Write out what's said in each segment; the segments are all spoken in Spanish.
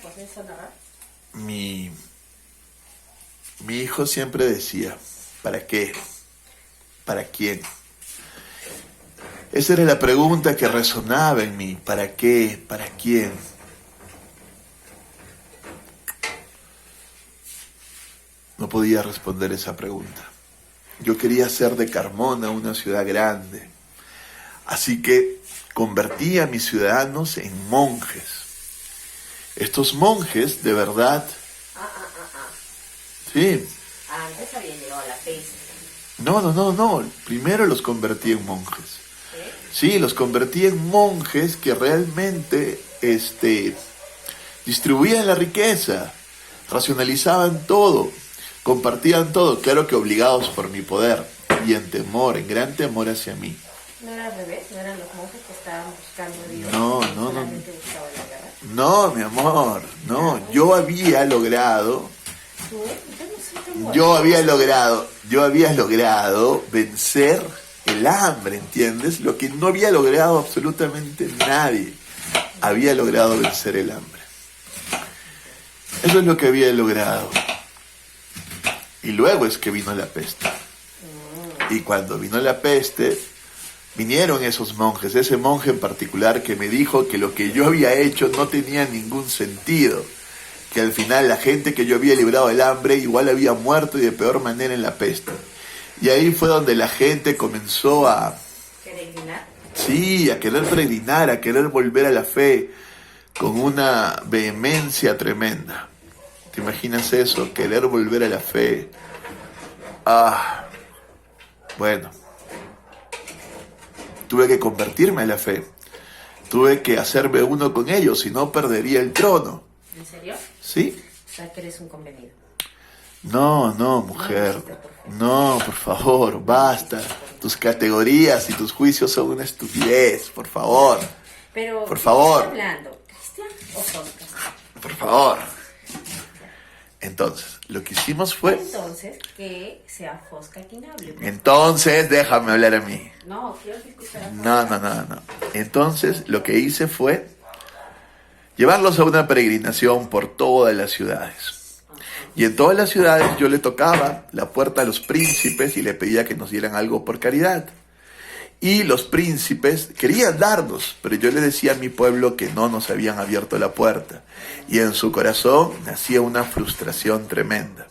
pues eso narrar. Mi hijo siempre decía, ¿para qué? ¿Para quién? Esa era la pregunta que resonaba en mí. ¿Para qué? ¿Para quién? No podía responder esa pregunta. Yo quería hacer de Carmona una ciudad grande. Así que convertí a mis ciudadanos en monjes. Estos monjes, de verdad... Sí. Antes había llegado la peste. No. Primero los convertí en monjes. Sí, los convertí en monjes que realmente distribuían la riqueza, racionalizaban todo, compartían todo, claro que obligados por mi poder y en temor, en gran temor hacia mí. ¿No era al revés? ¿No eran los monjes que estaban buscando a Dios? No. ¿Solamente buscaban la guerra? No, mi amor, no. Yo había logrado... ¿Tú? Yo había logrado vencer el hambre, ¿entiendes? Lo que no había logrado absolutamente nadie. Había logrado vencer el hambre. Eso es lo que había logrado. Y luego es que vino la peste. Y cuando vino la peste, vinieron esos monjes, ese monje en particular que me dijo que lo que yo había hecho no tenía ningún sentido, que al final la gente que yo había librado del hambre igual había muerto y de peor manera en la peste. Y ahí fue donde la gente comenzó a... ¿Peregrinar? Sí, a querer peregrinar, a querer volver a la fe con una vehemencia tremenda. ¿Te imaginas eso? Querer volver a la fe. Bueno. Tuve que convertirme a la fe. Tuve que hacerme uno con ellos, si no perdería el trono. ¿En serio? ¿Sí? O sea, que eres un convenido. No, mujer. No, por favor, basta. Tus categorías y tus juicios son una estupidez, por favor. Pero, por favor. ¿qué estás hablando? ¿Cristian o Fosca? Por favor. Entonces, lo que hicimos fue... Entonces, que sea Fosca quien hable. Entonces, déjame hablar a mí. No, quiero que escuchar a Fosca. No. Entonces, lo que hice fue llevarlos a una peregrinación por todas las ciudades. Y en todas las ciudades yo le tocaba la puerta a los príncipes y le pedía que nos dieran algo por caridad. Y los príncipes querían darnos, pero yo le decía a mi pueblo que no nos habían abierto la puerta. Y en su corazón nacía una frustración tremenda.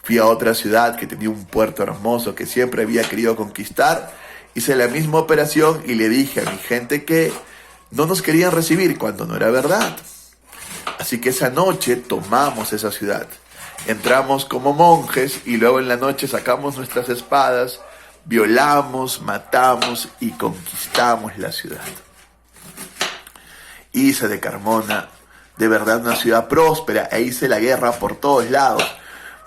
Fui a otra ciudad que tenía un puerto hermoso que siempre había querido conquistar. Hice la misma operación y le dije a mi gente que no nos querían recibir cuando no era verdad. Así que esa noche tomamos esa ciudad. Entramos como monjes y luego en la noche sacamos nuestras espadas, violamos, matamos y conquistamos la ciudad. Hice de Carmona de verdad una ciudad próspera e hice la guerra por todos lados.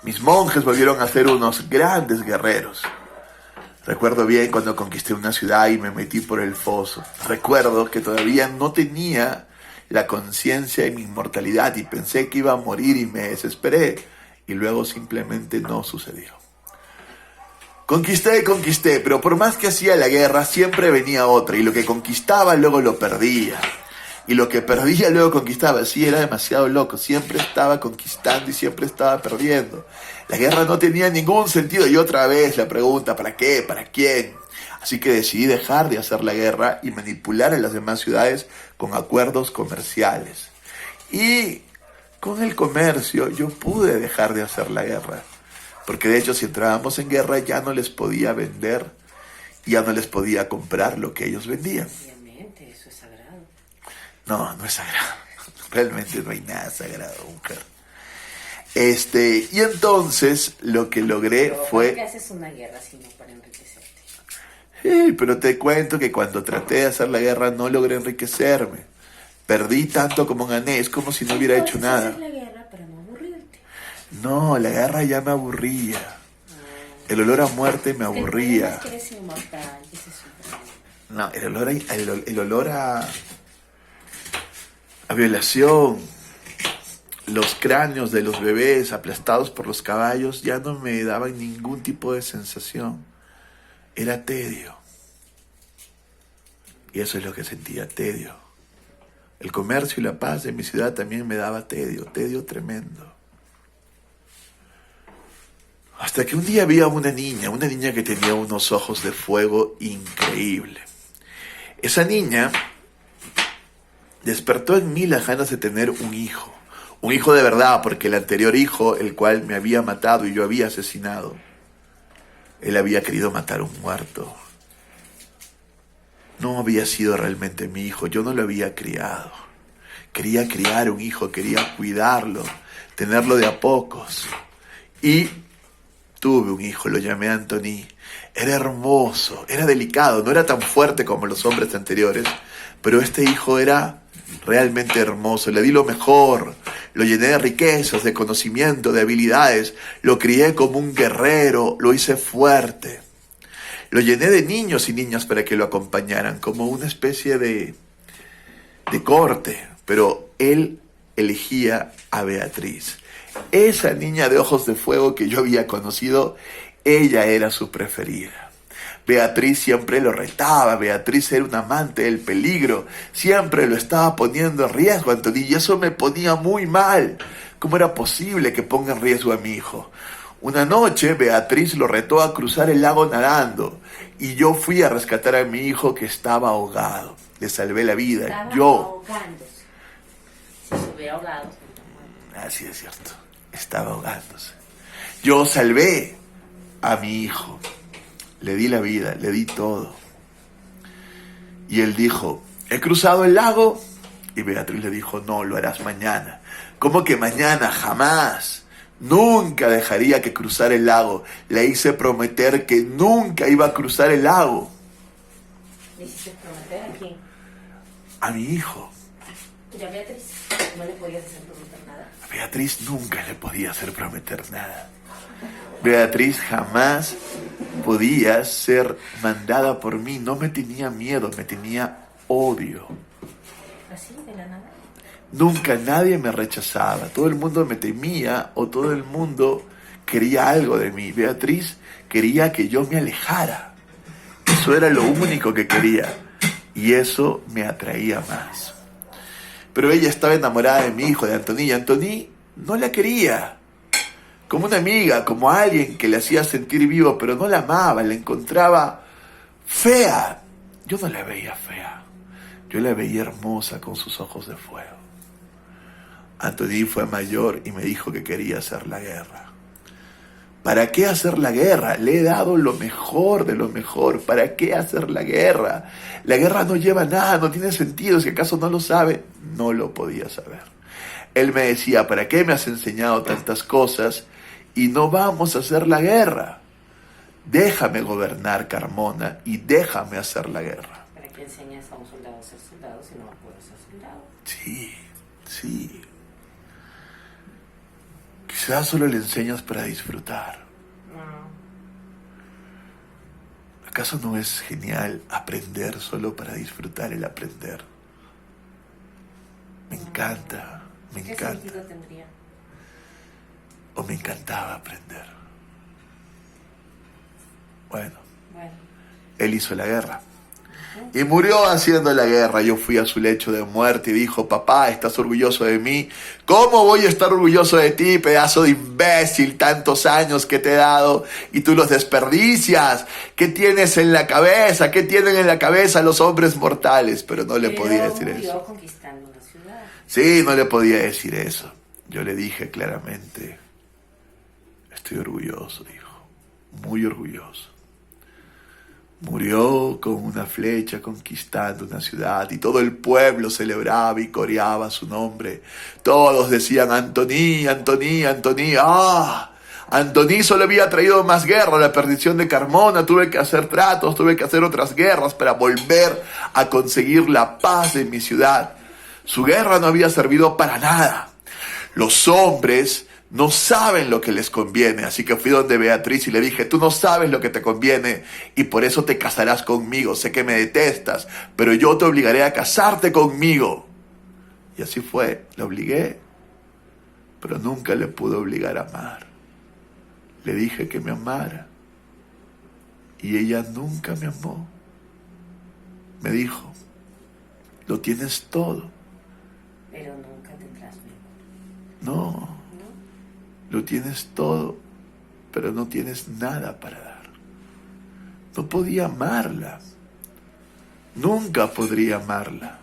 Mis monjes volvieron a ser unos grandes guerreros. Recuerdo bien cuando conquisté una ciudad y me metí por el foso. Recuerdo que todavía no tenía la conciencia de mi inmortalidad y pensé que iba a morir y me desesperé. Y luego simplemente no sucedió. Conquisté, pero por más que hacía la guerra, siempre venía otra. Y lo que conquistaba luego lo perdía. Y lo que perdía luego conquistaba. Sí, era demasiado loco. Siempre estaba conquistando y siempre estaba perdiendo. La guerra no tenía ningún sentido. Y otra vez la pregunta, ¿para qué? ¿Para quién? Así que decidí dejar de hacer la guerra y manipular a las demás ciudades con acuerdos comerciales. Y con el comercio yo pude dejar de hacer la guerra. Porque de hecho si entrábamos en guerra ya no les podía vender, ya no les podía comprar lo que ellos vendían. Obviamente, eso es sagrado. No es sagrado. Realmente no hay nada sagrado, mujer. Y entonces lo que logré Pero fue... ¿por qué haces una guerra sino para enriquecerte? Sí, pero te cuento que cuando traté de hacer la guerra no logré enriquecerme. Perdí tanto como gané, es como si no hubiera hecho nada. Haces la guerra para no aburrirte. No, la guerra ya me aburría. El olor a muerte me aburría. Es que eres inmortal, ese es un problema. No, el olor a violación, los cráneos de los bebés aplastados por los caballos ya no me daban ningún tipo de sensación. Era tedio. Y eso es lo que sentía, tedio. El comercio y la paz de mi ciudad también me daba tedio tremendo. Hasta que un día vi a una niña que tenía unos ojos de fuego increíble. Esa niña despertó en mí las ganas de tener un hijo de verdad, porque el anterior hijo, el cual me había matado y yo había asesinado, él había querido matar a un muerto. No había sido realmente mi hijo, yo no lo había criado. Quería criar un hijo, quería cuidarlo, tenerlo de a pocos. Y tuve un hijo, lo llamé Antoni. Era hermoso, era delicado, no era tan fuerte como los hombres anteriores, pero este hijo era realmente hermoso. Le di lo mejor, lo llené de riquezas, de conocimiento, de habilidades, lo crié como un guerrero, lo hice fuerte. Lo llené de niños y niñas para que lo acompañaran, como una especie de corte, pero él elegía a Beatriz. Esa niña de ojos de fuego que yo había conocido, ella era su preferida. Beatriz siempre lo retaba, Beatriz era un amante del peligro, siempre lo estaba poniendo en riesgo, Antoni, y eso me ponía muy mal. ¿Cómo era posible que ponga en riesgo a mi hijo? Una noche Beatriz lo retó a cruzar el lago nadando y yo fui a rescatar a mi hijo que estaba ahogado. Le salvé la vida. Estaba Yo. ahogándose. Si se hubiera ahogado. Así es cierto. Estaba ahogándose. Yo salvé a mi hijo. Le di la vida, le di todo. Y él dijo, he cruzado el lago. Y Beatriz le dijo, no, lo harás mañana. ¿Cómo que mañana? Jamás. Nunca dejaría que cruzara el lago. Le hice prometer que nunca iba a cruzar el lago. ¿Le hiciste prometer a quién? A mi hijo. ¿Y a Beatriz? ¿No le podías hacer prometer nada? A Beatriz nunca le podía hacer prometer nada. Beatriz jamás podía ser mandada por mí. No me tenía miedo, me tenía odio. ¿Así, de la nada? Nunca nadie me rechazaba. Todo el mundo me temía o todo el mundo quería algo de mí. Beatriz quería que yo me alejara. Eso era lo único que quería. Y eso me atraía más. Pero ella estaba enamorada de mi hijo, de Antoni. Y Antoni no la quería. Como una amiga, como alguien que le hacía sentir vivo, pero no la amaba, la encontraba fea. Yo no la veía fea. Yo la veía hermosa con sus ojos de fuego. Antoni fue mayor y me dijo que quería hacer la guerra. ¿Para qué hacer la guerra? Le he dado lo mejor de lo mejor. ¿Para qué hacer la guerra? La guerra no lleva nada, no tiene sentido. Si acaso no lo sabe, no lo podía saber. Él me decía, ¿para qué me has enseñado tantas cosas y no vamos a hacer la guerra? Déjame gobernar Carmona y déjame hacer la guerra. ¿Para qué enseñas a un soldado a ser soldado si no va a poder ser soldado? Sí. Quizás solo le enseñas para disfrutar. No. ¿Acaso no es genial aprender solo para disfrutar el aprender? Me encanta. ¿Qué sentido tendría? O me encantaba aprender. Bueno, él hizo la guerra. Y murió haciendo la guerra. Yo fui a su lecho de muerte y dijo, papá, ¿estás orgulloso de mí? ¿Cómo voy a estar orgulloso de ti, pedazo de imbécil? Tantos años que te he dado y tú los desperdicias. ¿Qué tienes en la cabeza? ¿Qué tienen en la cabeza los hombres mortales? Pero no le podía decir eso. Conquistando la ciudad. Sí, no le podía decir eso. Yo le dije claramente, estoy orgulloso, hijo. Muy orgulloso. Murió con una flecha conquistando una ciudad y todo el pueblo celebraba y coreaba su nombre. Todos decían Antoni, Antoni, Antoni. ¡Ah! Antoni solo había traído más guerra, la perdición de Carmona. Tuve que hacer tratos, tuve que hacer otras guerras para volver a conseguir la paz de mi ciudad. Su guerra no había servido para nada. Los hombres no saben lo que les conviene, así que fui donde Beatriz y le dije, tú no sabes lo que te conviene y por eso te casarás conmigo. Sé que me detestas, pero yo te obligaré a casarte conmigo. Y así fue, la obligué, pero nunca le pude obligar a amar. Le dije que me amara y ella nunca me amó. Me dijo, lo tienes todo, pero nunca tendrás mejor. No, ¿No? lo tienes todo, pero no tienes nada para dar. No podía amarla. Nunca podría amarla.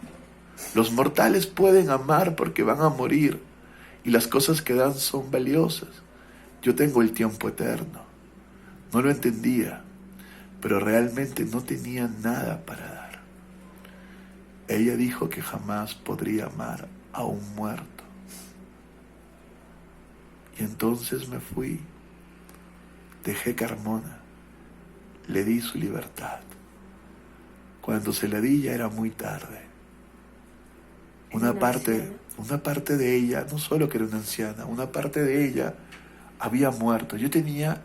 Los mortales pueden amar porque van a morir y las cosas que dan son valiosas. Yo tengo el tiempo eterno. No lo entendía, pero realmente no tenía nada para dar. Ella dijo que jamás podría amar a un muerto. Y entonces me fui, dejé Carmona, le di su libertad. Cuando se la di ya era muy tarde. Una parte de ella, no solo que era una anciana, una parte de ella había muerto. Yo tenía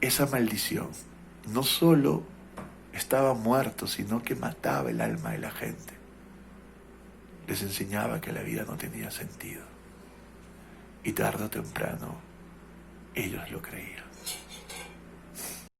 esa maldición. No solo estaba muerto, sino que mataba el alma de la gente. Les enseñaba que la vida no tenía sentido. Y tarde o temprano, ellos lo creían.